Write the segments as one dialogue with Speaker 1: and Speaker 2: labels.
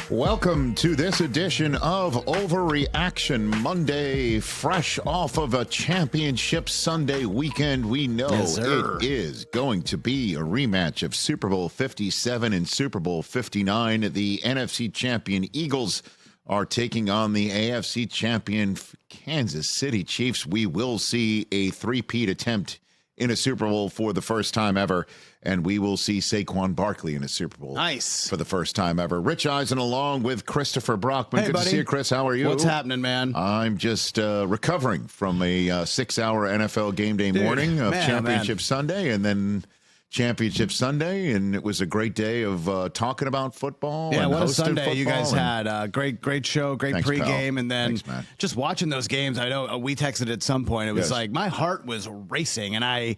Speaker 1: Welcome to this edition of Overreaction Monday, fresh off of a championship Sunday weekend. We know it is going to be a rematch of Super Bowl 57 and Super Bowl 59. The NFC champion Eagles are taking on the AFC champion Kansas City Chiefs. We will see a three-peat attempt in a Super Bowl for the first time ever, and we will see Saquon Barkley in a Super Bowl for the first time ever. Rich Eisen along with Christopher Brockman.
Speaker 2: Hey,
Speaker 1: Good
Speaker 2: buddy.
Speaker 1: to see you, Chris. How are you?
Speaker 2: What's happening, man?
Speaker 1: I'm just recovering from a 6-hour NFL game day morning of Championship Sunday, and then Championship Sunday, and it was a great day of talking about football.
Speaker 2: Yeah,
Speaker 1: and
Speaker 2: what a Sunday
Speaker 1: football
Speaker 2: you guys had. Great show, great pregame, and then just watching those games. I know we texted at some point. It was like my heart was racing, and I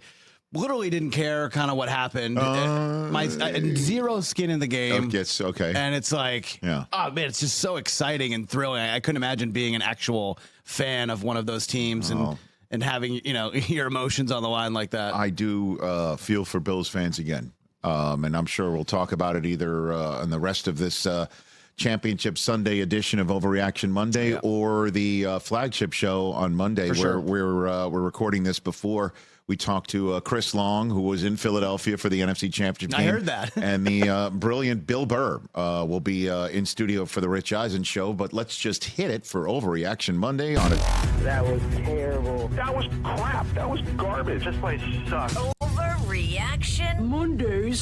Speaker 2: literally didn't care kind of what happened. I had zero skin in the game.
Speaker 1: Okay.
Speaker 2: And it's like, oh man, it's just so exciting and thrilling. I couldn't imagine being an actual fan of one of those teams and having, your emotions on the line like that.
Speaker 1: I do feel for Bills fans again. And I'm sure we'll talk about it either in the rest of this Championship Sunday edition of Overreaction Monday or the flagship show on Monday, where we're recording this before we talked to Chris Long, who was in Philadelphia for the NFC Championship game.
Speaker 2: I heard that.
Speaker 1: And the brilliant Bill Burr will be in studio for the Rich Eisen Show. But let's just hit it for Overreaction Monday on it.
Speaker 3: That was terrible. That was crap. That was garbage. This place sucks.
Speaker 4: Overreaction Monday.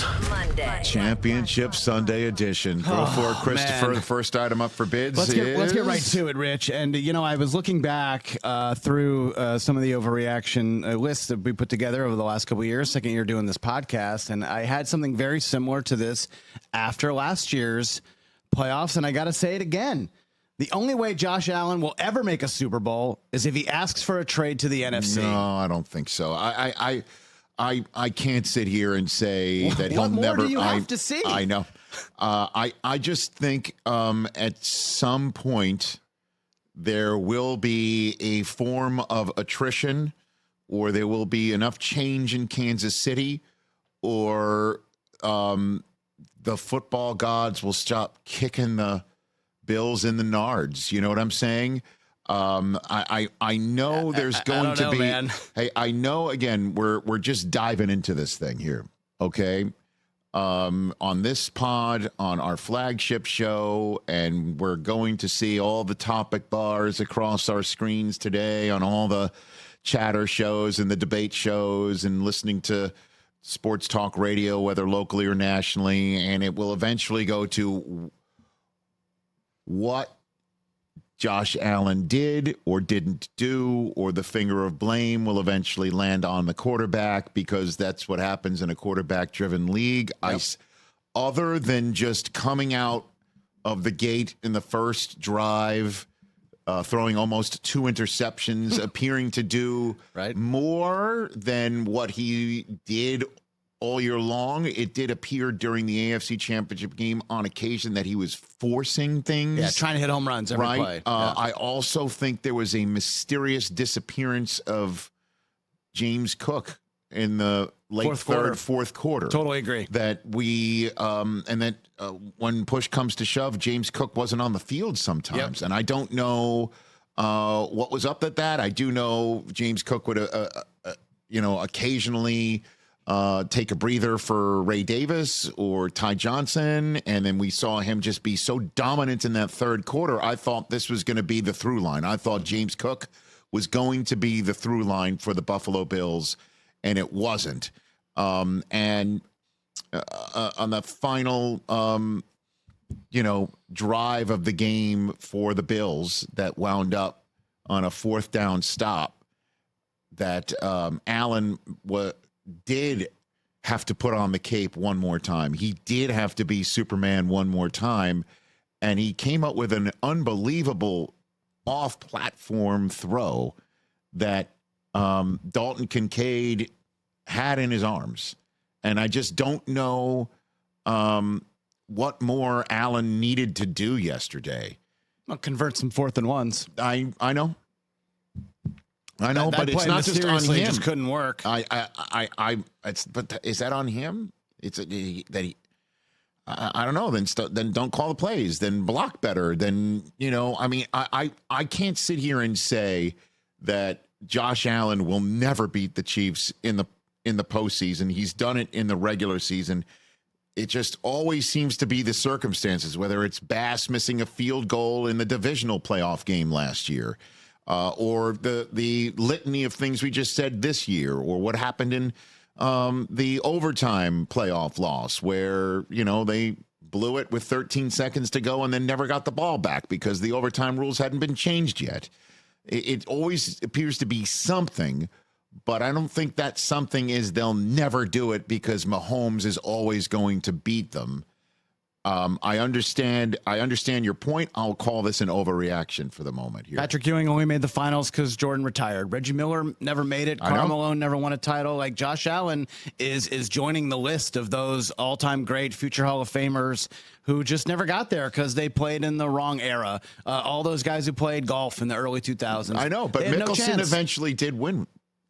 Speaker 1: Championship Sunday edition. Go for it, Christopher.
Speaker 2: Man.
Speaker 1: The first item up for bids
Speaker 2: Let's get right to it, Rich. And, I was looking back through some of the overreaction lists that we put together over the last couple of years, second year doing this podcast, and I had something very similar to this after last year's playoffs, and I got to say it again. The only way Josh Allen will ever make a Super Bowl is if he asks for a trade to the NFC.
Speaker 1: No, I don't think so. I can't sit here and say that he'll never.
Speaker 2: What more do you have to see?
Speaker 1: I know. I just think at some point there will be a form of attrition, or there will be enough change in Kansas City, or the football gods will stop kicking the Bills in the nards. You know what I'm saying? I know there's going to be. Man. Hey, I know. Again, we're just diving into this thing here. Okay, on this pod, on our flagship show, and we're going to see all the topic bars across our screens today on all the chatter shows and the debate shows, and listening to sports talk radio, whether locally or nationally, and it will eventually go to what Josh Allen did or didn't do, or the finger of blame will eventually land on the quarterback, because that's what happens in a quarterback-driven league.
Speaker 2: Yep.
Speaker 1: Other than just coming out of the gate in the first drive, throwing almost 2 interceptions, appearing to do more than what he did all year long. It did appear during the AFC Championship game on occasion that he was forcing things.
Speaker 2: Yeah, trying to hit home runs every play.
Speaker 1: I also think there was a mysterious disappearance of James Cook in the late fourth quarter.
Speaker 2: Totally agree.
Speaker 1: That we and that when push comes to shove, James Cook wasn't on the field sometimes, and I don't know what was up with that. I do know James Cook would occasionally take a breather for Ray Davis or Ty Johnson, and then we saw him just be so dominant in that third quarter. I thought this was going to be the through line. I thought James Cook was going to be the through line for the Buffalo Bills, and it wasn't. And on the final, drive of the game for the Bills that wound up on a fourth down stop, that Allen did have to put on the cape one more time. He did have to be Superman one more time, and he came up with an unbelievable off-platform throw that Dalton Kincaid had in his arms. And I just don't know what more Allen needed to do yesterday.
Speaker 2: Well, convert some 4th and 1s.
Speaker 1: I know. But it's not just on him.
Speaker 2: Just couldn't work.
Speaker 1: But is that on him? I don't know. Then don't call the plays. Then block better. Then I mean, I can't sit here and say that Josh Allen will never beat the Chiefs in the postseason. He's done it in the regular season. It just always seems to be the circumstances, whether it's Bass missing a field goal in the divisional playoff game last year, or the litany of things we just said this year, or what happened in the overtime playoff loss where, they blew it with 13 seconds to go and then never got the ball back because the overtime rules hadn't been changed yet. It always appears to be something. But I don't think that something is they'll never do it because Mahomes is always going to beat them. I understand your point. I'll call this an overreaction for the moment here.
Speaker 2: Patrick Ewing only made the finals because Jordan retired. Reggie Miller never made it. Karl Malone never won a title. Like Josh Allen is joining the list of those all-time great future Hall of Famers who just never got there because they played in the wrong era. All those guys who played golf in the early 2000s.
Speaker 1: I know, but Mickelson eventually did win.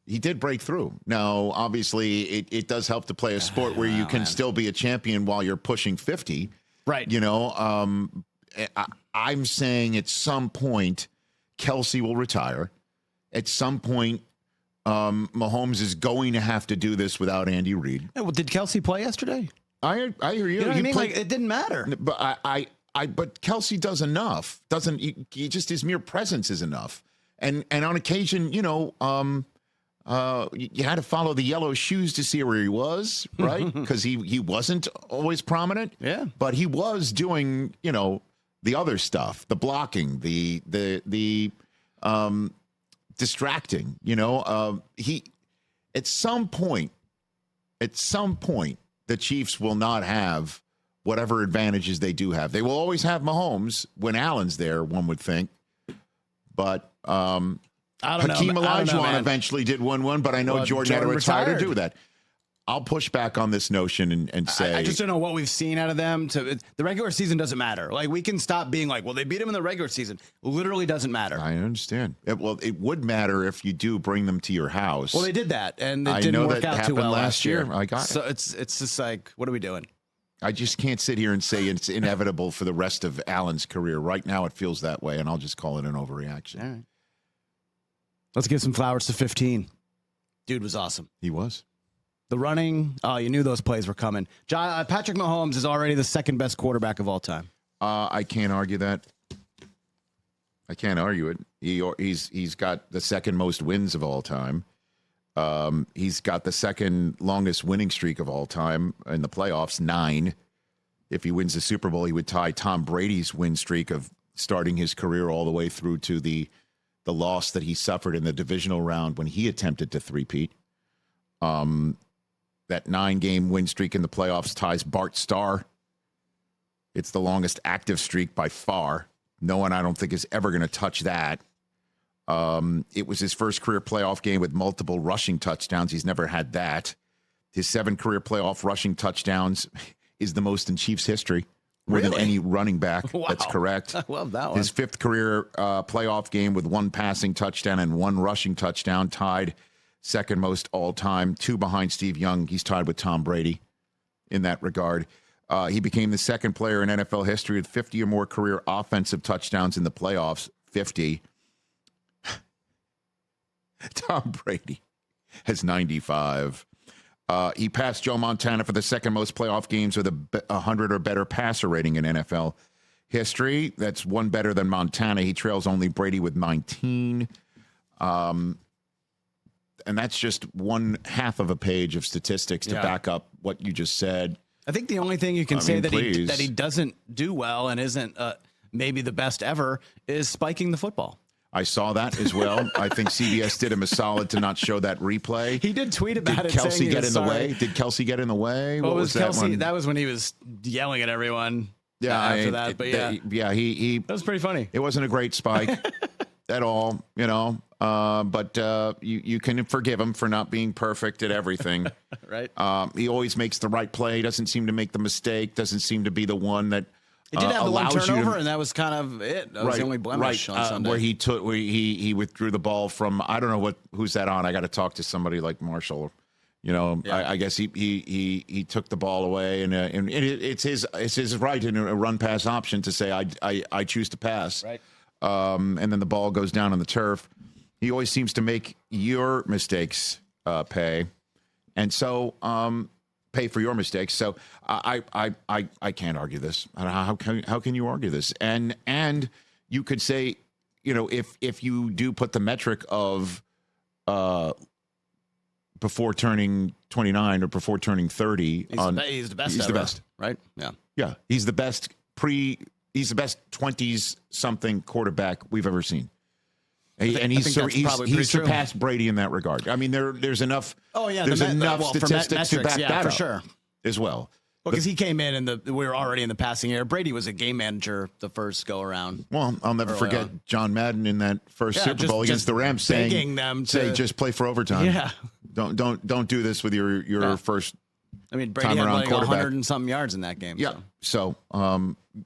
Speaker 1: He did break through. Now, obviously, it does help to play a sport where you can still be a champion while you're pushing 50.
Speaker 2: Right.
Speaker 1: I'm saying at some point, Kelsey will retire. At some point, Mahomes is going to have to do this without Andy Reid.
Speaker 2: Yeah, well, did Kelsey play yesterday?
Speaker 1: I hear you.
Speaker 2: You know what I mean? Like, it didn't matter.
Speaker 1: But but Kelsey does enough. His mere presence is enough. And on occasion, you had to follow the yellow shoes to see where he was, right? Because he wasn't always prominent.
Speaker 2: Yeah.
Speaker 1: But he was doing, the other stuff, the blocking, the distracting, he at some point, the Chiefs will not have whatever advantages they do have. They will always have Mahomes when Allen's there, one would think. But Hakeem Olajuwon eventually did win one, but I know Jordan had to retire to do that. I'll push back on this notion and say
Speaker 2: I just don't know what we've seen out of them. The regular season doesn't matter. Like, we can stop being like, well, they beat them in the regular season. Literally doesn't matter.
Speaker 1: I understand. It would matter if you do bring them to your house.
Speaker 2: Well, they did that, and it didn't work out too well last year.
Speaker 1: I got
Speaker 2: it. So it's just like, what are we doing?
Speaker 1: I just can't sit here and say it's inevitable for the rest of Allen's career. Right now, it feels that way, and I'll just call it an overreaction.
Speaker 2: All right. Let's give some flowers to 15. Dude was awesome.
Speaker 1: He was.
Speaker 2: The running, you knew those plays were coming. Patrick Mahomes is already the second best quarterback of all time.
Speaker 1: I can't argue that. I can't argue it. He's got the second most wins of all time. He's got the second longest winning streak of all time in the playoffs, 9. If he wins the Super Bowl, he would tie Tom Brady's win streak of starting his career all the way through to the loss that he suffered in the divisional round when he attempted to three-peat. That 9-game win streak in the playoffs ties Bart Starr. It's the longest active streak by far. No one, I don't think, is ever going to touch that. It was his first career playoff game with multiple rushing touchdowns. He's never had that. His 7 career playoff rushing touchdowns is the most in Chiefs history. More than any running back.
Speaker 2: Wow.
Speaker 1: That's correct.
Speaker 2: I love that one.
Speaker 1: His 5th career playoff game with 1 passing touchdown and 1 rushing touchdown, tied second most all time, 2 behind Steve Young. He's tied with Tom Brady in that regard. He became the second player in NFL history with 50 or more career offensive touchdowns in the playoffs. 50. Tom Brady has 95. He passed Joe Montana for the second most playoff games with a 100 or better passer rating in NFL history. That's 1 better than Montana. He trails only Brady with 19. And that's just 1/2 of a page of statistics to back up what you just said.
Speaker 2: I think the only thing you can say that he doesn't do well and isn't maybe the best ever is spiking the football.
Speaker 1: I saw that as well. I think CBS did him a solid to not show that replay.
Speaker 2: He did tweet about it.
Speaker 1: Did Kelsey get in the way? Did Kelsey get in the way?
Speaker 2: What was Kelsey? That one? That was when he was yelling at everyone.
Speaker 1: Yeah,
Speaker 2: after that. But
Speaker 1: he
Speaker 2: that was pretty funny.
Speaker 1: It wasn't a great spike at all, but you can forgive him for not being perfect at everything.
Speaker 2: Right.
Speaker 1: He always makes the right play. Doesn't seem to make the mistake. Doesn't seem to be the one that.
Speaker 2: He did have the one turnover, and that was kind of it. That was the only blemish on Sunday.
Speaker 1: Where he withdrew the ball from, I don't know who's that on. I got to talk to somebody like Marshall I guess he took the ball away, and it's his right in a run pass option to say I choose to pass.
Speaker 2: Right.
Speaker 1: And then the ball goes down on the turf. He always seems to make your mistakes pay, and so pay for your mistakes. So I can't argue this. How can you argue this? And you could say, if you do put the metric of before turning 29 or before turning 30,
Speaker 2: he's the best.
Speaker 1: He's
Speaker 2: ever,
Speaker 1: the best,
Speaker 2: right? Yeah.
Speaker 1: Yeah, he's the best He's the best 20s something quarterback we've ever seen. And he's surpassed Brady in that regard. I mean, there's enough.
Speaker 2: Oh yeah,
Speaker 1: there's enough statistics to back that
Speaker 2: for
Speaker 1: up
Speaker 2: sure
Speaker 1: as well.
Speaker 2: Because he came in and we were already in the passing era. Brady was a game manager the first go around.
Speaker 1: Well, I'll never forget John Madden in that first Super Bowl against the Rams saying
Speaker 2: them
Speaker 1: just play for overtime.
Speaker 2: Yeah,
Speaker 1: don't do this with your first.
Speaker 2: I mean, Brady had like 100 and something yards in that game.
Speaker 1: Yeah, so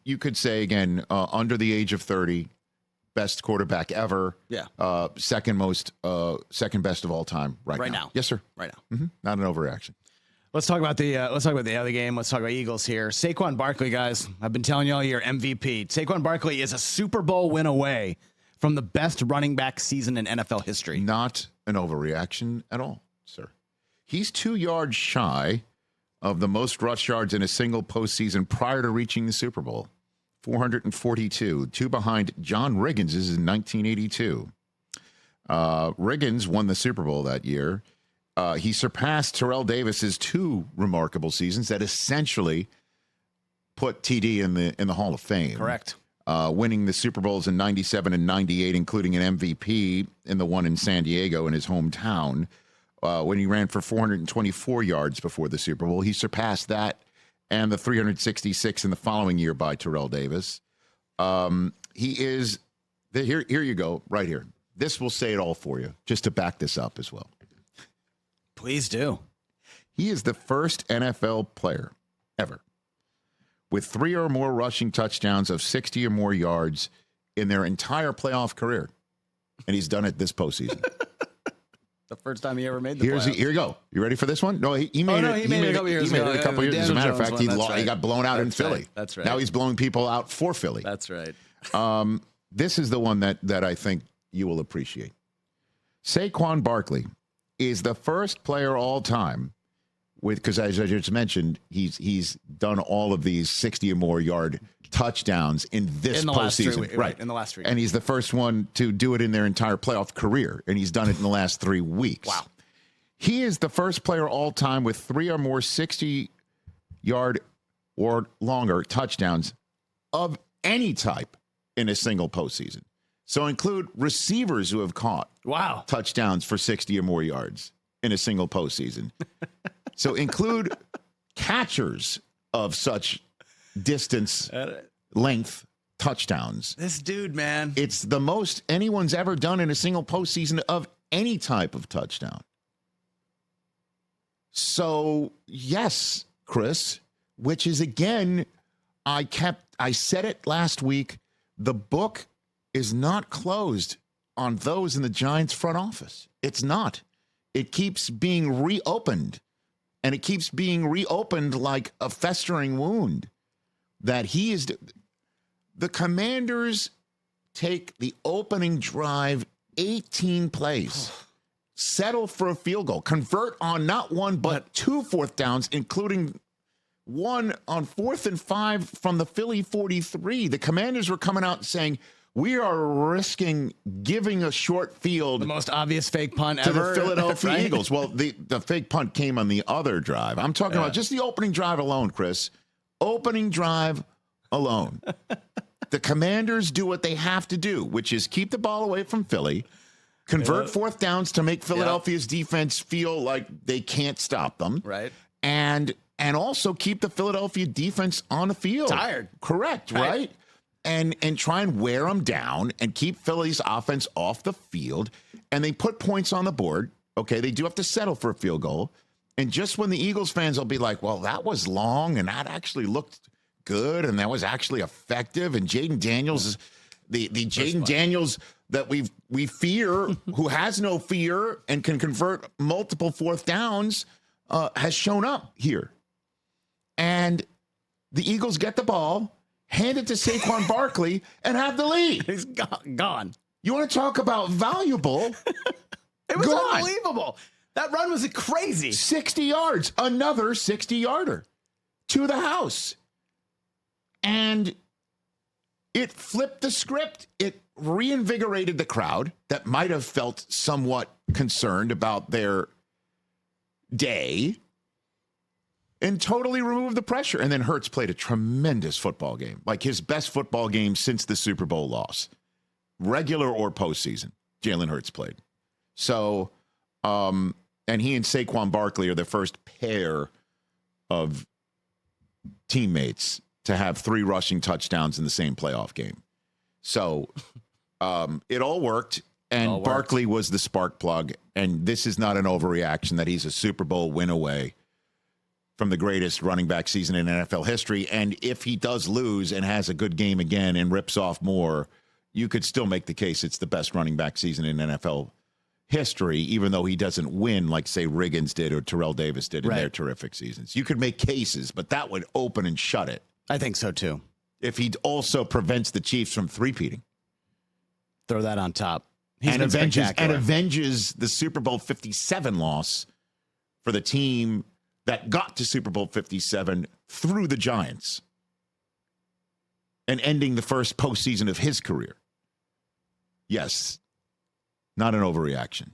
Speaker 1: you could say again, under the age of 30. Best quarterback ever.
Speaker 2: Yeah.
Speaker 1: Second best of all time right now. Yes, sir.
Speaker 2: Right now.
Speaker 1: Mm-hmm. Not an overreaction.
Speaker 2: Let's talk about the other game. Let's talk about Eagles here. Saquon Barkley, guys. I've been telling you all year, MVP. Saquon Barkley is a Super Bowl win away from the best running back season in NFL history.
Speaker 1: Not an overreaction at all, sir. He's 2 yards shy of the most rush yards in a single postseason prior to reaching the Super Bowl. 442, 2 behind John Riggins' in 1982. Riggins won the Super Bowl that year. He surpassed Terrell Davis's 2 remarkable seasons that essentially put TD in the Hall of Fame.
Speaker 2: Correct.
Speaker 1: Winning the Super Bowls in 97 and 98, including an MVP in the one in San Diego in his hometown, when he ran for 424 yards before the Super Bowl. He surpassed that and the 366 in the following year by Terrell Davis. He is, here you go, right here. This will say it all for you, just to back this up as well.
Speaker 2: Please do.
Speaker 1: He is the first NFL player ever with 3 or more rushing touchdowns of 60 or more yards in their entire playoff career. And he's done it this postseason.
Speaker 2: The first time he ever made the playoffs.
Speaker 1: Here you go. You ready for this one? No, he made it.
Speaker 2: He made it a couple years ago.
Speaker 1: As a matter of fact, he got blown out in Philly.
Speaker 2: Right. That's right.
Speaker 1: Now he's blowing people out for Philly.
Speaker 2: That's right.
Speaker 1: This is the one that I think you will appreciate. Saquon Barkley is the first player all time because as I just mentioned, he's done all of these 60 or more yard touchdowns in this postseason.
Speaker 2: Right, in the last 3 weeks.
Speaker 1: And he's the first one to do it in their entire playoff career, and he's done it in the last 3 weeks.
Speaker 2: Wow.
Speaker 1: He is the first player all time with 3 or more 60-yard or longer touchdowns of any type in a single postseason. So include receivers who have caught touchdowns for 60 or more yards in a single postseason. So include catchers of such distance, length touchdowns.
Speaker 2: This dude, man.
Speaker 1: It's the most anyone's ever done in a single postseason of any type of touchdown. So, yes, Chris, which is, again, I said it last week, the book is not closed on those in the Giants front office. It's not. It keeps being reopened, and it keeps being reopened like a festering wound. That he is the Commanders take the opening drive 18 plays, settle for a field goal, convert on not one but 2 fourth downs, including one on 4th and 5 from the Philly 43. The Commanders were coming out saying, we are risking giving a short field.
Speaker 2: The most obvious fake punt
Speaker 1: to
Speaker 2: ever.
Speaker 1: The Philadelphia Eagles. Well, the fake punt came on the other drive. I'm talking about just the opening drive alone, Chris. Opening drive alone. The Commanders do what they have to do, which is keep the ball away from Philly, convert 4th downs to make Philadelphia's defense feel like they can't stop them.
Speaker 2: Right.
Speaker 1: And also keep the Philadelphia defense on the field.
Speaker 2: Tired.
Speaker 1: Correct, right? And try and wear them down and keep Philly's offense off the field. And they put points on the board. Okay, they do have to settle for a field goal. And just when the Eagles fans will be like, well, that was long and that actually looked good and that was actually effective. And Jayden Daniels is the Jayden Daniels that we fear, who has no fear and can convert multiple 4th downs. has shown up here. And the Eagles get the ball, hand it to Saquon Barkley, and have the lead.
Speaker 2: He's gone.
Speaker 1: You want to talk about valuable?
Speaker 2: It was
Speaker 1: Gone.
Speaker 2: unbelievable. That run was crazy.
Speaker 1: 60 yards, another 60-yarder to the house. And it flipped the script. It reinvigorated the crowd that might have felt somewhat concerned about their day and totally removed the pressure. And then Hurts played a tremendous football game, like his best football game since the Super Bowl loss, regular or postseason. Jalen Hurts played. So, and he and Saquon Barkley are the first pair of teammates to have 3 rushing touchdowns in the same playoff game. So it all worked, and Barkley was the spark plug, and this is not an overreaction that he's a Super Bowl win away from the greatest running back season in NFL history. And if he does lose and has a good game again and rips off more, you could still make the case it's the best running back season in NFL history, even though he doesn't win like, say, Riggins did or Terrell Davis did in their terrific seasons. You could make cases, but that would open and shut it.
Speaker 2: I think so, too.
Speaker 1: If he also prevents the Chiefs from three-peating.
Speaker 2: Throw that on top.
Speaker 1: And avenges the Super Bowl 57 loss for the team that got to Super Bowl 57 through the Giants and ending the first postseason of his career. Yes, not an overreaction.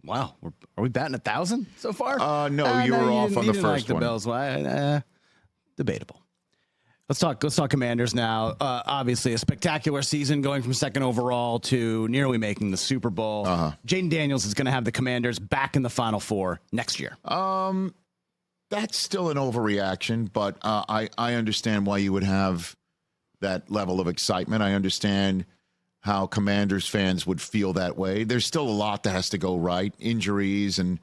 Speaker 2: Wow. Are we batting 1,000 so far?
Speaker 1: No, you were off on the first
Speaker 2: like
Speaker 1: one.
Speaker 2: The Bills. Debatable. Let's talk Commanders now. Obviously, a spectacular season going from second overall to nearly making the Super Bowl. Jayden Daniels is going to have the Commanders back in the Final Four next year.
Speaker 1: That's still an overreaction, but I understand why you would have that level of excitement. I understand how Commanders fans would feel that way. There's still a lot that has to go right, injuries and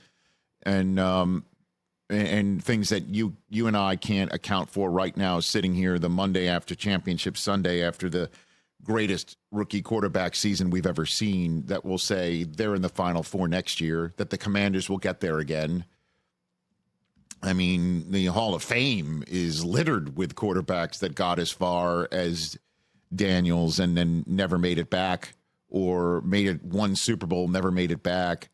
Speaker 1: things that you and I can't account for right now, sitting here the Monday after Championship Sunday, after the greatest rookie quarterback season we've ever seen, that will say they're in the Final Four next year, that the Commanders will get there again. I mean, the Hall of Fame is littered with quarterbacks that got as far as Daniels and then never made it back, or made it one Super Bowl, never made it back,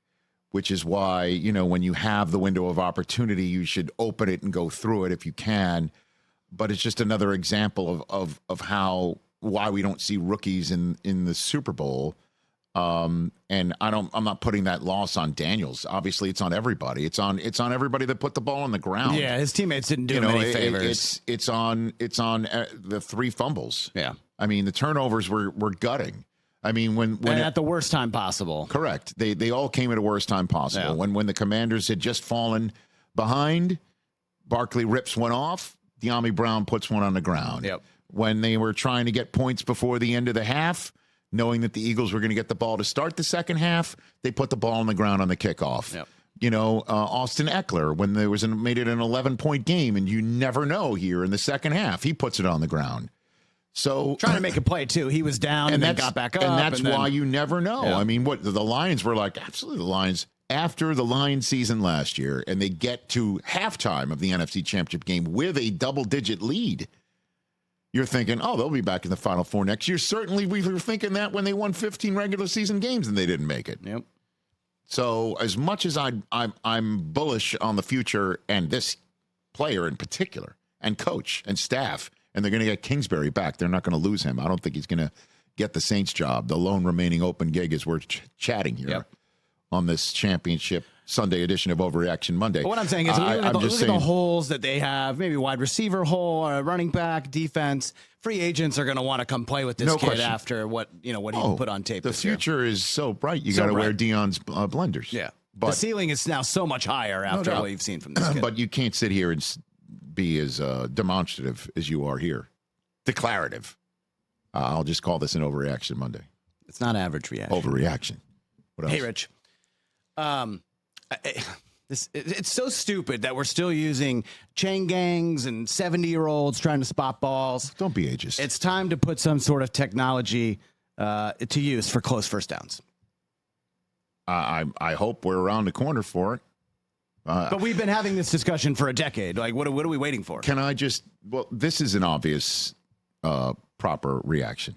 Speaker 1: which is why, when you have the window of opportunity, you should open it and go through it if you can. But it's just another example of why we don't see rookies in the Super Bowl. And I'm not putting that loss on Daniels. Obviously, it's on everybody. It's on everybody that put the ball on the ground.
Speaker 2: Yeah, his teammates didn't do him any favors.
Speaker 1: It's on the 3 fumbles.
Speaker 2: Yeah,
Speaker 1: I mean, the turnovers were gutting. I mean, when
Speaker 2: at the worst time possible.
Speaker 1: Correct. They all came at a worst time possible. Yeah. When the Commanders had just fallen behind, Barkley rips one off. De'Ami Brown puts one on the ground.
Speaker 2: Yep.
Speaker 1: When they were trying to get points before the end of the half, knowing that the Eagles were going to get the ball to start the second half, they put the ball on the ground on the kickoff.
Speaker 2: Yep.
Speaker 1: Austin Eckler, when there was made it an 11-point game, and you never know here in the second half, he puts it on the ground. So
Speaker 2: trying to make a play too. He was down and then got back up.
Speaker 1: And that's why you never know.
Speaker 2: Yeah.
Speaker 1: I mean, what the Lions were like, absolutely the Lions after the Lions season last year, and they get to halftime of the NFC Championship game with a double-digit lead. You're thinking, they'll be back in the Final Four next year. Certainly, we were thinking that when they won 15 regular season games and they didn't make it.
Speaker 2: Yep.
Speaker 1: So as much as I'm bullish on the future and this player in particular and coach and staff, and they're going to get Kingsbury back, they're not going to lose him. I don't think he's going to get the Saints job. The lone remaining open gig as we're chatting here on this Championship Sunday edition of Overreaction Monday.
Speaker 2: But what I'm saying is, look at the holes that they have, maybe wide receiver hole, running back, defense. Free agents are going to want to come play with this kid after what he put on tape.
Speaker 1: The future is so bright. You got to wear Deion's blenders.
Speaker 2: Yeah.
Speaker 1: But
Speaker 2: the ceiling is now so much higher after what you've seen from this kid.
Speaker 1: But you can't sit here and be as demonstrative as you are here. Declarative. I'll just call this an Overreaction Monday.
Speaker 2: It's not average reaction.
Speaker 1: Overreaction. What else?
Speaker 2: Hey, Rich. It's so stupid that we're still using chain gangs and 70-year-olds trying to spot balls.
Speaker 1: Don't be ageist.
Speaker 2: It's time to put some sort of technology to use for close first downs.
Speaker 1: I hope we're around the corner for it.
Speaker 2: But we've been having this discussion for a decade. Like, what are we waiting for?
Speaker 1: Can I just? Well, this is an obvious proper reaction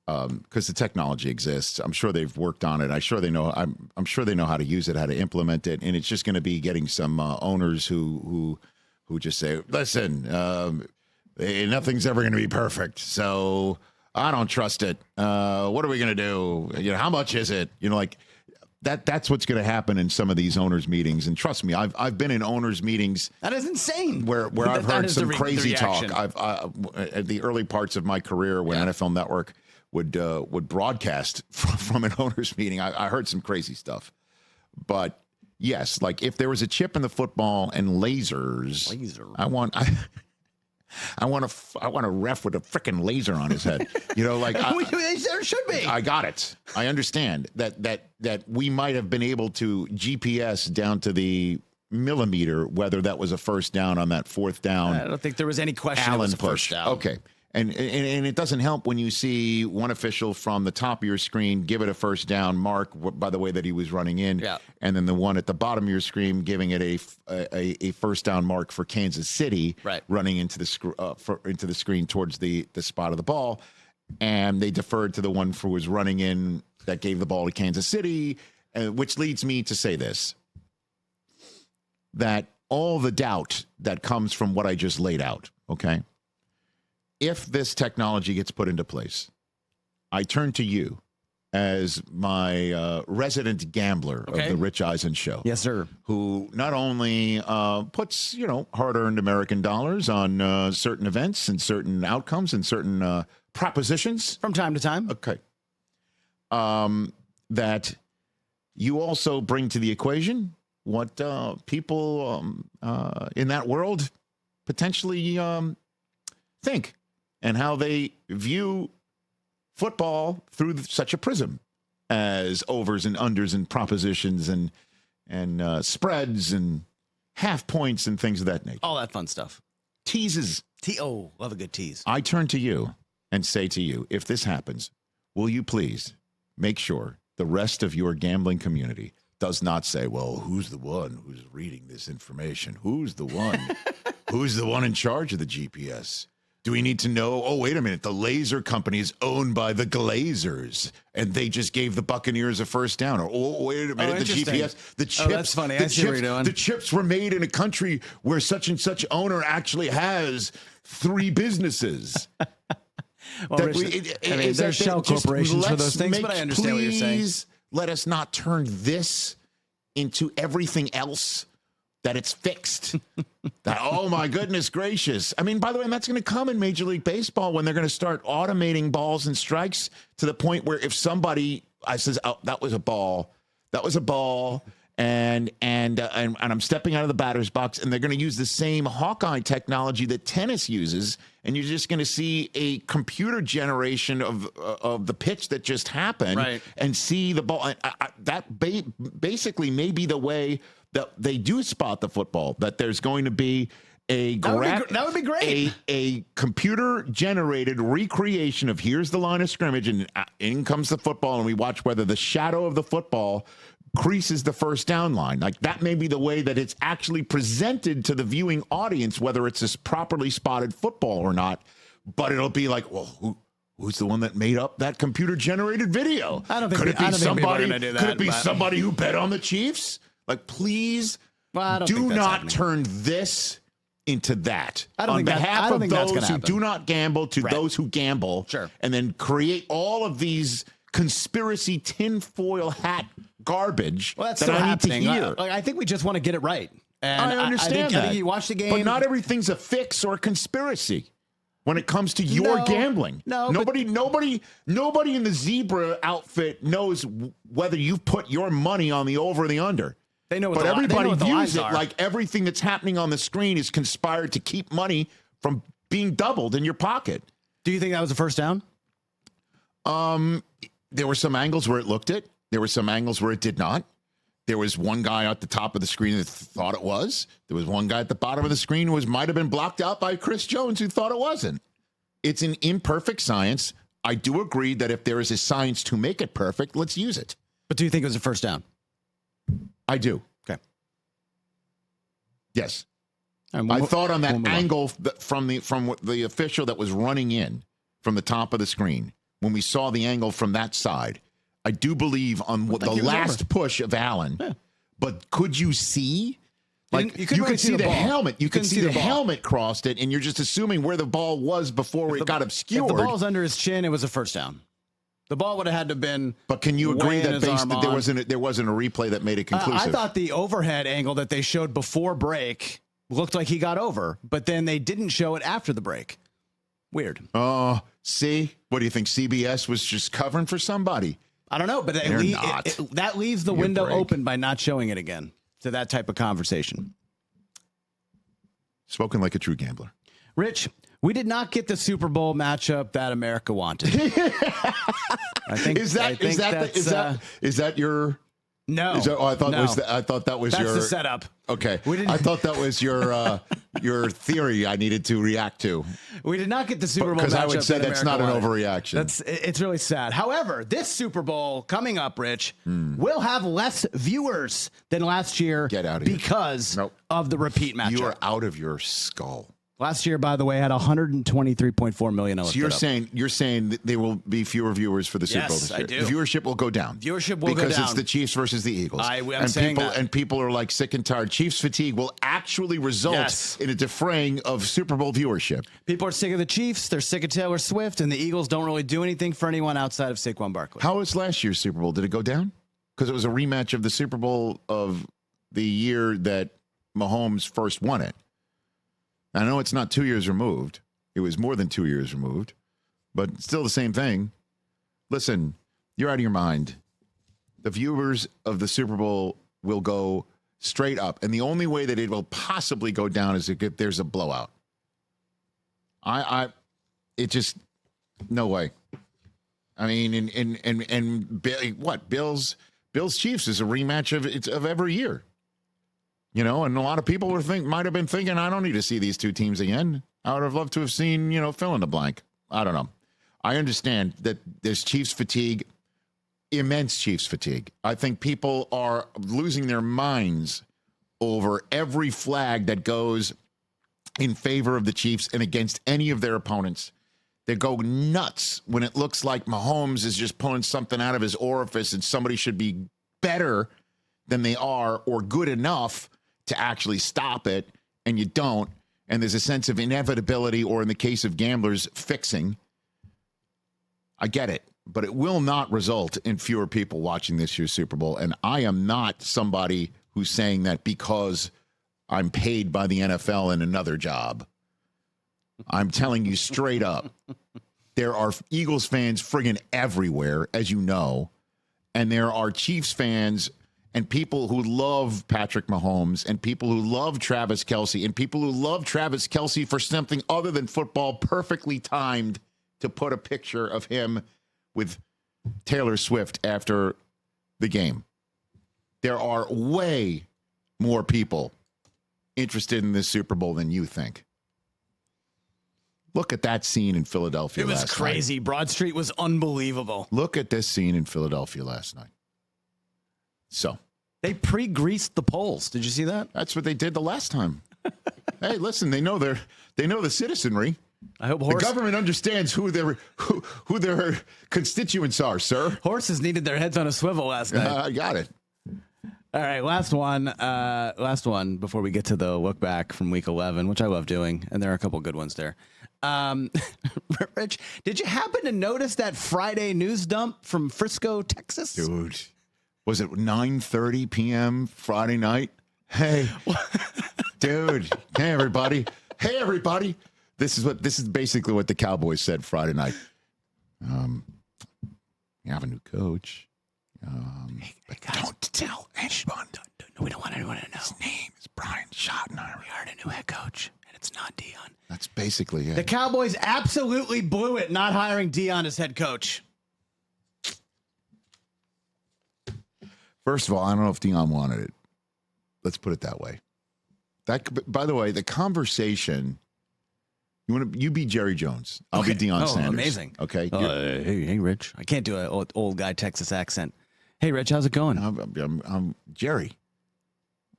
Speaker 1: because the technology exists. I'm sure they've worked on it. I'm sure they know how to use it, how to implement it, and it's just going to be getting some owners who just say, "Listen, nothing's ever going to be perfect, so I don't trust it. What are we going to do? How much is it? Like." That's what's going to happen in some of these owners' meetings, and trust me, I've been in owners' meetings.
Speaker 2: That is insane.
Speaker 1: Where I've heard some crazy talk. At the early parts of my career, when NFL Network would broadcast from an owners' meeting, I heard some crazy stuff. But yes, like if there was a chip in the football and lasers, I want a ref with a freaking laser on his head.
Speaker 2: There should be.
Speaker 1: I got it. I understand that we might have been able to GPS down to the millimeter whether that was a first down on that fourth down.
Speaker 2: I don't think there was any question.
Speaker 1: Allen
Speaker 2: it was a
Speaker 1: push.
Speaker 2: First down.
Speaker 1: Okay. And it doesn't help when you see one official from the top of your screen give it a first down mark by the way that he was running in, and then the one at the bottom of your screen giving it a first down mark for Kansas City, running into the screen towards the spot of the ball, and they deferred to the one who was running in that gave the ball to Kansas City, which leads me to say this: that all the doubt that comes from what I just laid out, okay. If this technology gets put into place, I turn to you as my resident gambler of the Rich Eisen Show.
Speaker 2: Yes, sir.
Speaker 1: Who not only puts, hard-earned American dollars on certain events and certain outcomes and certain propositions.
Speaker 2: From time to time.
Speaker 1: Okay. That you also bring to the equation what people in that world potentially think. And how they view football through such a prism as overs and unders and propositions and spreads and half points and things of that nature.
Speaker 2: All that fun stuff.
Speaker 1: Teases.
Speaker 2: Love a good tease.
Speaker 1: I turn to you and say to you, if this happens, will you please make sure the rest of your gambling community does not say, well, who's the one who's reading this information? Who's the one? Who's the one in charge of the GPS? Do we need to know, oh, wait a minute, the laser company is owned by the Glazers, and they just gave the Buccaneers a first down. Or, oh, wait a minute, the GPS, the chips.
Speaker 2: That's funny. I see what you're doing.
Speaker 1: The chips were made in a country where such and such owner actually has 3 businesses.
Speaker 2: There's shell corporations for those things, but I understand what you're saying.
Speaker 1: Please let us not turn this into everything else. That it's fixed. Oh, my goodness gracious. I mean, by the way, that's going to come in Major League Baseball when they're going to start automating balls and strikes to the point where if somebody says, oh, that was a ball, and I'm stepping out of the batter's box, and they're going to use the same Hawkeye technology that tennis uses, and you're just going to see a computer generation of the pitch that just happened and see the ball. Basically may be the way that they do spot the football, that there's going to be that would be great. A computer-generated recreation of here's the line of scrimmage, and in comes the football, and we watch whether the shadow of the football creases the first down line. Like that may be the way that it's actually presented to the viewing audience, whether it's a properly spotted football or not. But it'll be like, well, who's the one that made up that computer-generated video?
Speaker 2: I don't think could it
Speaker 1: be somebody who bet on the Chiefs? Like, please do not turn this into that. On behalf of those who do not gamble to those who gamble, and then create all of these conspiracy tinfoil hat garbage
Speaker 2: that's
Speaker 1: that
Speaker 2: still
Speaker 1: I need to hear.
Speaker 2: I think we just want to get it right. And
Speaker 1: I understand that.
Speaker 2: I think you watch the game.
Speaker 1: But not everything's a fix or a conspiracy when it comes to your gambling. Nobody in the zebra outfit knows whether you've put your money on the over or the under.
Speaker 2: They know what
Speaker 1: but everybody views it
Speaker 2: are.
Speaker 1: like everything that's happening on the screen is conspired to keep money from being doubled in your pocket.
Speaker 2: Do you think that was a first down?
Speaker 1: There were some angles where it looked it. There were some angles where it did not. There was one guy at the top of the screen that thought it was. There was one guy at the bottom of the screen who might have been blocked out by Chris Jones who thought it wasn't. It's an imperfect science. I do agree that if there is a science to make it perfect, let's use it.
Speaker 2: But do you think it was a first down?
Speaker 1: I do.
Speaker 2: Okay.
Speaker 1: Yes.
Speaker 2: And
Speaker 1: I thought on that
Speaker 2: we'll move
Speaker 1: angle from the official that was running in from the top of the screen, when we saw the angle from that side, I do believe on the last push of Allen. Yeah. But could you see? Like you could see the helmet. You could see the helmet crossed it, and you're just assuming where the ball was before it got obscured.
Speaker 2: If the ball's under his chin, it was a first down. The ball would have had to have been.
Speaker 1: But can you agree that there wasn't a replay that made it conclusive?
Speaker 2: I thought the overhead angle that they showed before break looked like he got over, but then they didn't show it after the break. Weird.
Speaker 1: Oh, see? What do you think? CBS was just covering for somebody?
Speaker 2: I don't know, but that leaves the window open by not showing it again to that type of conversation.
Speaker 1: Spoken like a true gambler.
Speaker 2: Rich, we did not get the Super Bowl matchup that America wanted.
Speaker 1: Is that your?
Speaker 2: No.
Speaker 1: I thought that was
Speaker 2: That's
Speaker 1: your
Speaker 2: the setup.
Speaker 1: Okay. I thought that was your theory I needed to react to.
Speaker 2: We did not get the Super Bowl matchup.
Speaker 1: Because I would say that's not an overreaction.
Speaker 2: It's really sad. However, this Super Bowl coming up, Rich, will have less viewers than last year.
Speaker 1: Get out of here.
Speaker 2: Because of the repeat matchup.
Speaker 1: You are out of your skull.
Speaker 2: Last year, by the way, had 123.4 million.
Speaker 1: So you're saying that there will be fewer viewers for the Super Bowl this year?
Speaker 2: I do.
Speaker 1: The viewership will go down. Because it's the Chiefs versus the Eagles. And people are like sick and tired. Chiefs fatigue will actually result in a defraying of Super Bowl viewership.
Speaker 2: People are sick of the Chiefs. They're sick of Taylor Swift, and the Eagles don't really do anything for anyone outside of Saquon Barkley.
Speaker 1: How was last year's Super Bowl? Did it go down? Because it was a rematch of the Super Bowl of the year that Mahomes first won it. I know it's not 2 years removed. It was more than 2 years removed, but still the same thing. Listen, you're out of your mind. The viewers of the Super Bowl will go straight up, and the only way that it will possibly go down is if there's a blowout. It just no way. I mean, Bills Chiefs is a rematch of every year. You know, and a lot of people might have been thinking, I don't need to see these two teams again. I would have loved to have seen, fill in the blank. I don't know. I understand that there's Chiefs fatigue, immense Chiefs fatigue. I think people are losing their minds over every flag that goes in favor of the Chiefs and against any of their opponents. They go nuts when it looks like Mahomes is just pulling something out of his orifice and somebody should be better than they are or good enough to actually stop it, and you don't, and there's a sense of inevitability, or in the case of gamblers, fixing. I get it, but it will not result in fewer people watching this year's Super Bowl, and I am not somebody who's saying that because I'm paid by the NFL in another job. I'm telling you straight up, there are Eagles fans friggin' everywhere, as you know, and there are Chiefs fans and people who love Patrick Mahomes and people who love Travis Kelce and people who love Travis Kelce for something other than football, perfectly timed to put a picture of him with Taylor Swift after the game. There are way more people interested in this Super Bowl than you think. Look at that scene in Philadelphia last night. It was
Speaker 2: crazy. Broad Street was unbelievable.
Speaker 1: Look at this scene in Philadelphia last night. So
Speaker 2: they pre-greased the polls. Did you see that?
Speaker 1: That's what they did the last time. Hey, listen, they know the citizenry.
Speaker 2: I hope
Speaker 1: the government understands who their constituents are, sir.
Speaker 2: Horses needed their heads on a swivel last night.
Speaker 1: I got it.
Speaker 2: All right, last one before we get to the look back from week 11, which I love doing, and there are a couple good ones there. Rich, did you happen to notice that Friday news dump from Frisco, Texas?
Speaker 1: Dude. Was it 9:30 p.m. Friday night? Hey, dude. Hey, everybody. Hey, everybody. This is basically what the Cowboys said Friday night. You have a new coach.
Speaker 2: Hey, guys, don't tell anyone. We don't want anyone to know.
Speaker 1: His name is Brian Schottenheimer.
Speaker 2: We hired a new head coach, and it's not Deion.
Speaker 1: That's basically it.
Speaker 2: The Cowboys absolutely blew it not hiring Deion as head coach.
Speaker 1: First of all, I don't know if Deion wanted it. Let's put it that way. By the way, the conversation. You be Jerry Jones. I'll be Deion Sanders.
Speaker 2: Amazing.
Speaker 1: Okay.
Speaker 2: Hey, Rich. I can't do an old guy Texas accent. Hey, Rich, how's it going?
Speaker 1: I'm Jerry.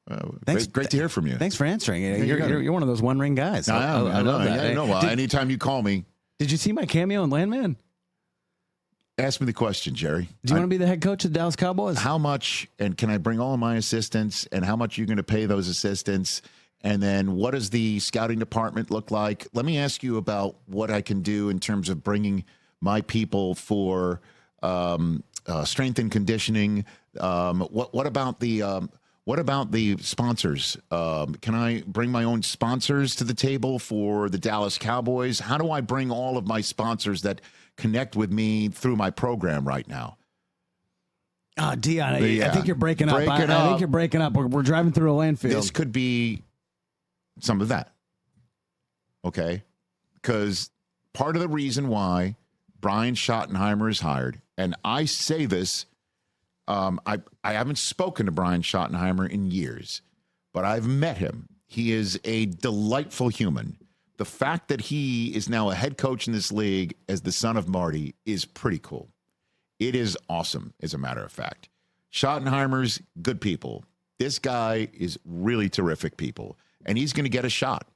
Speaker 1: Great to hear from you.
Speaker 2: Thanks for answering. You're one of those one-ring guys.
Speaker 1: I love that. I know. Anytime you call me.
Speaker 2: Did you see my cameo in Landman?
Speaker 1: Ask me the question, Jerry.
Speaker 2: Do you want to be the head coach of the Dallas Cowboys?
Speaker 1: How much, and can I bring all of my assistants, and how much are you going to pay those assistants? And then what does the scouting department look like? Let me ask you about what I can do in terms of bringing my people for strength and conditioning. What about the sponsors? Can I bring my own sponsors to the table for the Dallas Cowboys? How do I bring all of my sponsors that connect with me through my program right now?
Speaker 2: Deion, I think you're breaking up. I think you're breaking up. We're driving through a landfill.
Speaker 1: This could be some of that. Okay? Because part of the reason why Brian Schottenheimer is hired, and I say this, I haven't spoken to Brian Schottenheimer in years, but I've met him. He is a delightful human. The fact that he is now a head coach in this league as the son of Marty is pretty cool. It is awesome, as a matter of fact. Schottenheimer's good people. This guy is really terrific people, and he's going to get a shot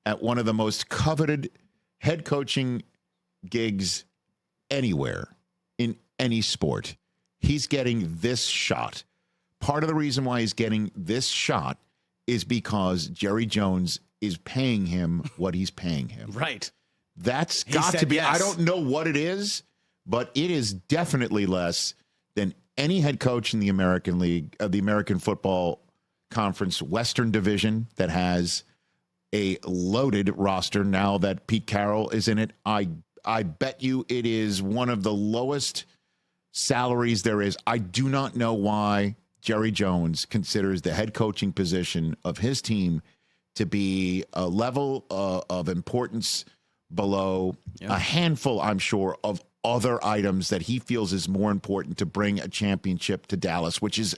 Speaker 1: at one of the most coveted head coaching gigs anywhere in any sport. He's getting this shot. Part of the reason why he's getting this shot is because Jerry Jones is paying him what he's paying him.
Speaker 2: Right.
Speaker 1: That's got to be, yes. I don't know what it is, but it is definitely less than any head coach in the American League, the American Football Conference Western Division that has a loaded roster now that Pete Carroll is in it. I bet you it is one of the lowest salaries there is. I do not know why Jerry Jones considers the head coaching position of his team to be a level of importance below a handful, I'm sure, of other items that he feels is more important to bring a championship to Dallas, which is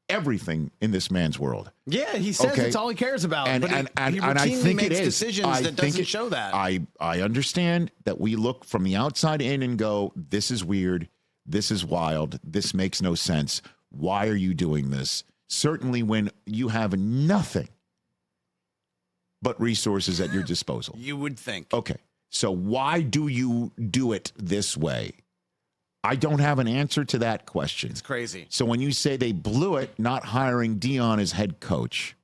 Speaker 1: everything in this man's world.
Speaker 2: Yeah, he says it's all he cares about.
Speaker 1: And,
Speaker 2: but
Speaker 1: and
Speaker 2: he
Speaker 1: I think
Speaker 2: makes
Speaker 1: it is.
Speaker 2: decisions that doesn't show that.
Speaker 1: I understand that we look from the outside in and go, this is weird. This is wild. This makes no sense. Why are you doing this? Certainly when you have nothing but resources at your disposal.
Speaker 2: You would think.
Speaker 1: Okay. So why do you do it this way? I don't have an answer to that question.
Speaker 2: It's crazy.
Speaker 1: So when you say they blew it not hiring Deion as head coach,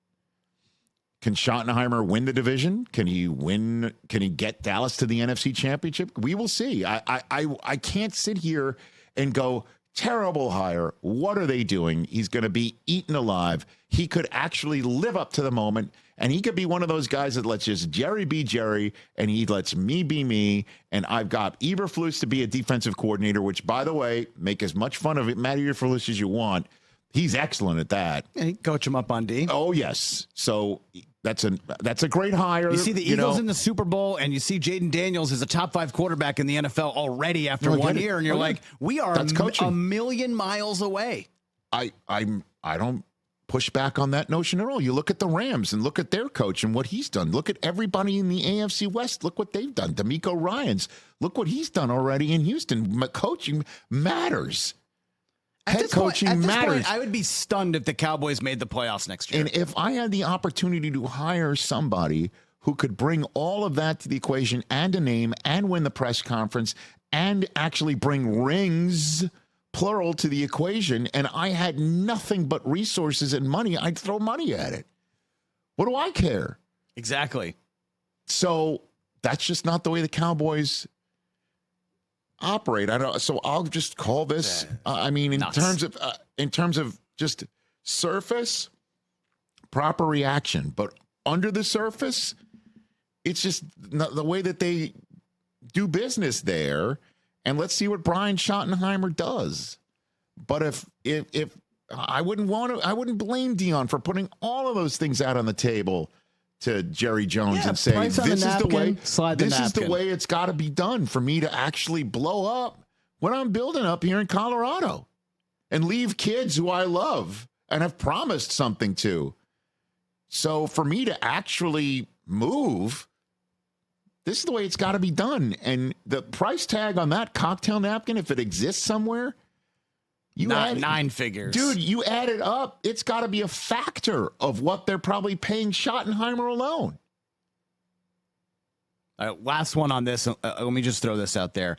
Speaker 1: can Schottenheimer win the division? Can he win? Can he get Dallas to the NFC Championship? We will see. I can't sit here and go, terrible hire. What are they doing? He's going to be eaten alive. He could actually live up to the moment, and he could be one of those guys that lets just Jerry be Jerry, and he lets me be me, and I've got Eberflus to be a defensive coordinator, which, by the way, make as much fun of it, Matt Eberflus, as you want. He's excellent at that.
Speaker 2: Yeah, he coach him up on D.
Speaker 1: Oh, yes. So that's a great hire.
Speaker 2: You see the Eagles in the Super Bowl, and you see Jayden Daniels is a top 5 quarterback in the NFL already after 1 year, and you're like, we are a million miles away.
Speaker 1: I don't push back on that notion at all. You look at the Rams and look at their coach and what he's done. Look at everybody in the AFC West. Look what they've done. D'Amico Ryans. Look what he's done already in Houston. Coaching matters. Head coaching matters.
Speaker 2: I would be stunned if the Cowboys made the playoffs next year.
Speaker 1: And if I had the opportunity to hire somebody who could bring all of that to the equation and a name and win the press conference and actually bring rings, plural, to the equation, and I had nothing but resources and money, I'd throw money at it. What do I care?
Speaker 2: Exactly.
Speaker 1: So that's just not the way the Cowboys operate. So I'll just call this. In terms of just surface, proper reaction, but under the surface, it's just not the way that they do business there. And let's see what Brian Schottenheimer does. But if I wouldn't blame Deion for putting all of those things out on the table to Jerry Jones and say, this is the way it's got to be done for me to actually blow up what I'm building up here in Colorado and leave kids who I love and have promised something to. So for me to actually move, this is the way it's got to be done. And the price tag on that cocktail napkin, if it exists somewhere,
Speaker 2: Nine figures.
Speaker 1: Dude, you add it up, it's got to be a factor of what they're probably paying Schottenheimer alone.
Speaker 2: All right, last one on this. Let me just throw this out there.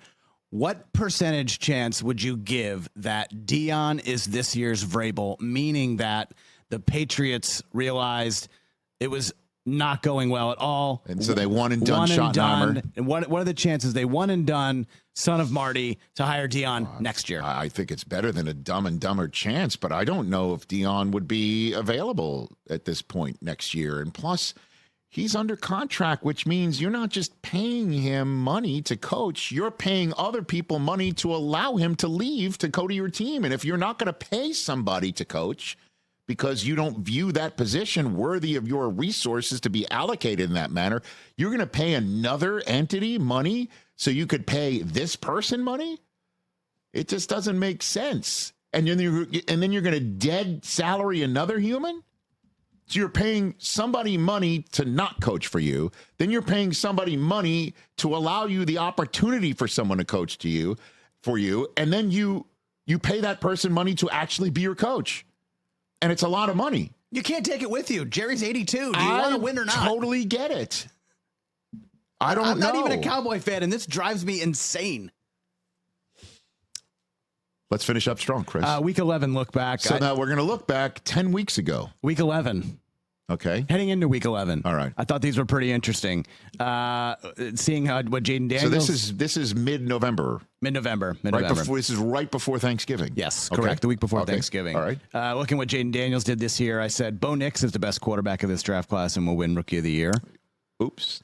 Speaker 2: What percentage chance would you give that Deion is this year's Vrabel, meaning that the Patriots realized it was not going well at all?
Speaker 1: And so they one and done Schottenheimer.
Speaker 2: And what are the chances they one and done, son of Marty, to hire Deion next year?
Speaker 1: I think it's better than a Dumb and Dumber chance, but I don't know if Deion would be available at this point next year. And plus, he's under contract, which means you're not just paying him money to coach, you're paying other people money to allow him to leave to go to your team. And if you're not going to pay somebody to coach because you don't view that position worthy of your resources to be allocated in that manner, you're going to pay another entity money so you could pay this person money? It just doesn't make sense. And then you're going to dead salary another human? So you're paying somebody money to not coach for you. Then you're paying somebody money to allow you the opportunity for someone to coach for you. And then you pay that person money to actually be your coach. And it's a lot of money.
Speaker 2: You can't take it with you. Jerry's 82. Do you want to win or not?
Speaker 1: I totally get it. I'm
Speaker 2: not even a Cowboy fan, and this drives me insane.
Speaker 1: Let's finish up strong, Chris.
Speaker 2: Week 11 look back.
Speaker 1: So now we're going to look back 10 weeks ago.
Speaker 2: Week 11.
Speaker 1: Okay.
Speaker 2: Heading into week 11.
Speaker 1: All right.
Speaker 2: I thought these were pretty interesting. Seeing what Jayden Daniels.
Speaker 1: So this is mid-November.
Speaker 2: Mid-November.
Speaker 1: This is right before Thanksgiving.
Speaker 2: Yes,
Speaker 1: okay.
Speaker 2: Correct. The week before Thanksgiving.
Speaker 1: All right.
Speaker 2: Looking what Jayden Daniels did this year, I said Bo Nix is the best quarterback of this draft class and will win Rookie of the Year.
Speaker 1: Oops.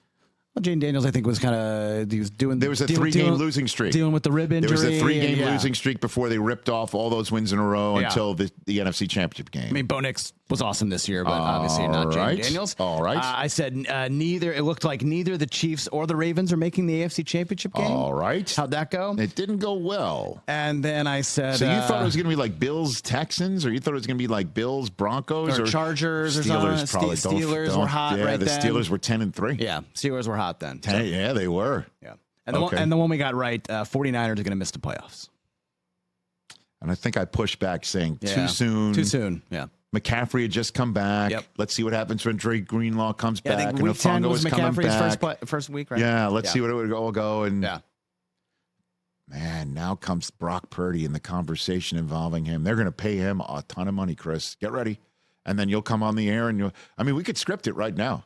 Speaker 2: Well, Jayden Daniels, I think, was doing.
Speaker 1: There was a 3-game losing streak.
Speaker 2: Dealing with the rib injury.
Speaker 1: There was a 3-game losing streak before they ripped off all those wins in a row until the NFC Championship game.
Speaker 2: I mean, Bo Nix was awesome this year, but obviously not Jayden Daniels.
Speaker 1: All right.
Speaker 2: I said it looked like neither the Chiefs or the Ravens are making the AFC Championship game.
Speaker 1: All right.
Speaker 2: How'd that go?
Speaker 1: It didn't go well.
Speaker 2: And then I said...
Speaker 1: So you thought it was going to be like Bills-Texans, or you thought it was going to be like Bills-Broncos?
Speaker 2: Or Chargers or
Speaker 1: Steelers,
Speaker 2: something.
Speaker 1: probably.
Speaker 2: Steelers were hot right
Speaker 1: then.
Speaker 2: The
Speaker 1: Steelers were 10-3.
Speaker 2: Yeah, Steelers were hot then.
Speaker 1: Yeah, they were.
Speaker 2: Yeah. And the one we got right, 49ers are going to miss the playoffs.
Speaker 1: And I think I pushed back saying too soon.
Speaker 2: Too soon, yeah.
Speaker 1: McCaffrey had just come back.
Speaker 2: Yep.
Speaker 1: Let's see what happens when Drake Greenlaw comes back.
Speaker 2: I think
Speaker 1: and
Speaker 2: week 10 was McCaffrey's
Speaker 1: back.
Speaker 2: first week, right?
Speaker 1: Yeah, let's see what it would all go. And man, now comes Brock Purdy in the conversation involving him. They're going to pay him a ton of money, Chris. Get ready. And then you'll come on the air and we could script it right now.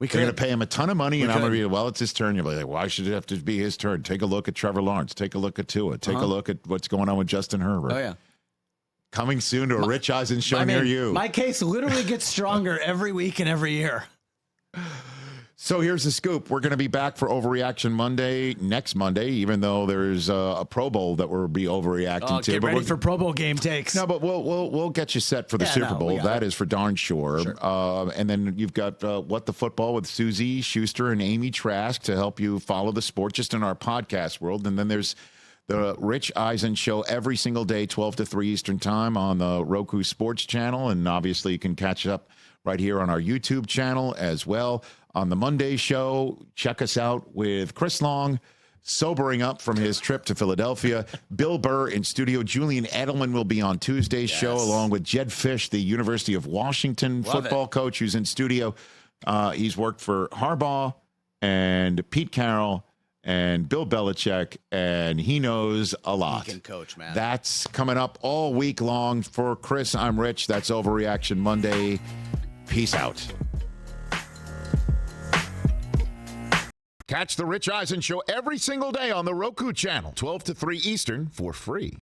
Speaker 1: They're going to pay him a ton of money, and I'm going to be, well, it's his turn. You'll be like, why should it have to be his turn? Take a look at Trevor Lawrence. Take a look at Tua. Take a look at what's going on with Justin Herbert.
Speaker 2: Oh, yeah.
Speaker 1: Coming soon to a Rich Eisen show near you.
Speaker 2: My case literally gets stronger every week and every year.
Speaker 1: So here's the scoop. We're going to be back for Overreaction Monday next Monday, even though there's a Pro Bowl that we'll be overreacting to.
Speaker 2: Get ready for Pro Bowl game takes.
Speaker 1: No, but we'll get you set for the Super Bowl. That is for darn sure. And then you've got What the Football with Susie Schuster and Amy Trask to help you follow the sport just in our podcast world. And then there's the Rich Eisen Show every single day, 12 to 3 Eastern Time on the Roku Sports Channel. And obviously you can catch up right here on our YouTube channel as well. On the Monday show, check us out with Chris Long, sobering up from his trip to Philadelphia. Bill Burr in studio. Julian Edelman will be on Tuesday's show, along with Jed Fish, the University of Washington football coach, who's in studio. He's worked for Harbaugh and Pete Carroll and Bill Belichick, and he knows a lot.
Speaker 2: He can coach, man.
Speaker 1: That's coming up all week long. For Chris, I'm Rich. That's Overreaction Monday. Peace out. Catch the Rich Eisen Show every single day on the Roku channel, 12 to 3 Eastern, for free.